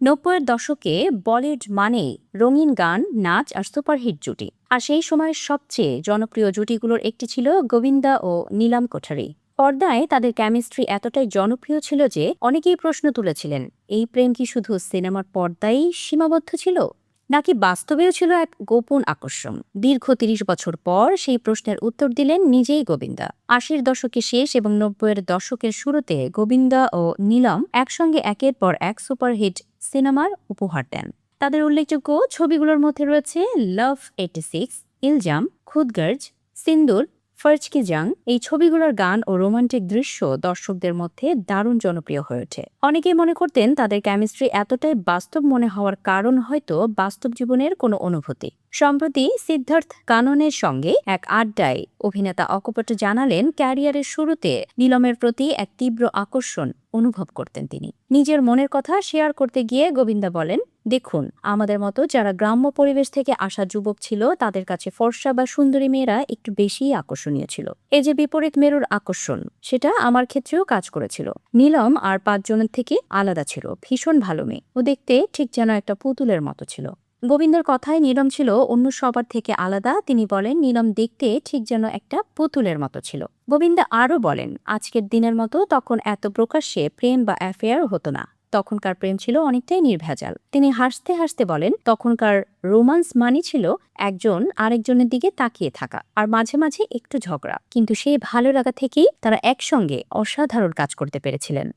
৯০-এর দশকে বলিউড মানেই রঙিন গান, নাচ আর সুপারহিট জুটি। আর সেই সময়ের সবচেয়ে জনপ্রিয় জুটিগুলোর একটি ছিল গোবিন্দা ও নীলাম কোঠারি। পর্দায় তাদের কেমিস্ট্রি এতটাই জনপ্রিয় ছিল যে অনেকেই প্রশ্ন তুলেছিলেন, এই প্রেম কি শুধু সিনেমার পর্দায় সীমাবদ্ধ ছিল, নাকি বাস্তবেও ছিল এক গোপন আকর্ষণ? দীর্ঘ ৩০ বছর পর সেই প্রশ্নের উত্তর দিলেন নিজেই গোবিন্দা। ৮০-এর দশকের শেষ এবং ৯০-এর দশকের শুরুতে গোবিন্দা ও নীলম একসঙ্গে একের পর এক সুপারহিট সিনেমার উপহার দেন। তাদের উল্লেখযোগ্য ছবিগুলোর মধ্যে রয়েছে লাভ 86, ইলজাম, খুদগর্জ, সিন্দুর, ফর্জ কি জাং। এই ছবিগুলোর গান ও রোমান্টিক দৃশ্য দর্শকদের মধ্যে দারুণ জনপ্রিয় হয়ে ওঠে। অনেকেই মনে করতেন তাদের কেমিস্ট্রি এতটাই বাস্তব মনে হওয়ার কারণ হয়তো বাস্তব জীবনের কোনো অনুভূতি। সম্প্রতি সিদ্ধার্থ কাননের সঙ্গে এক আড্ডায় অভিনেতা অকপট জানালেন, ক্যারিয়ারের শুরুতে নীলমের প্রতি এক তীব্র আকর্ষণ অনুভব করতেন তিনি। নিজের মনের কথা শেয়ার করতে গিয়ে গোবিন্দা বলেন, দেখুন, আমাদের মতো যারা গ্রাম্য পরিবেশ থেকে আসা যুবক ছিল তাদের কাছে ফর্সা বা সুন্দরী মেয়েরা একটু বেশিই আকর্ষণীয় ছিল। এই যে বিপরীত মেরুর আকর্ষণ, সেটা আমার ক্ষেত্রেও কাজ করেছিল। নীলম আর ৫ জনের থেকে আলাদা ছিল, ভীষণ ভালো মেয়ে, ও দেখতে ঠিক যেন একটা পুতুলের মতো ছিল। গোবিন্দর কথায় নীলম ছিল অন্য সবার থেকে আলাদা। তিনি বলেন, নীলম দেখতে ঠিক যেন একটা পুতুলের মতো ছিল। গোবিন্দা আরও বলেন, আজকের দিনের মতো তখন এত প্রকাশ্যে প্রেম বা অ্যাফেয়ার হতো না। তখনকার প্রেম ছিল অনেকটাই নির্ভেজাল। তিনি হাসতে হাসতে বলেন, তখনকার রোমান্স মানে ছিল একজন আরেকজনের দিকে তাকিয়ে থাকা আর মাঝে মাঝে একটু ঝগড়া, কিন্তু সেই ভালো লাগা থেকেই তারা একসঙ্গে অসাধারণ কাজ করতে পেরেছিলেন।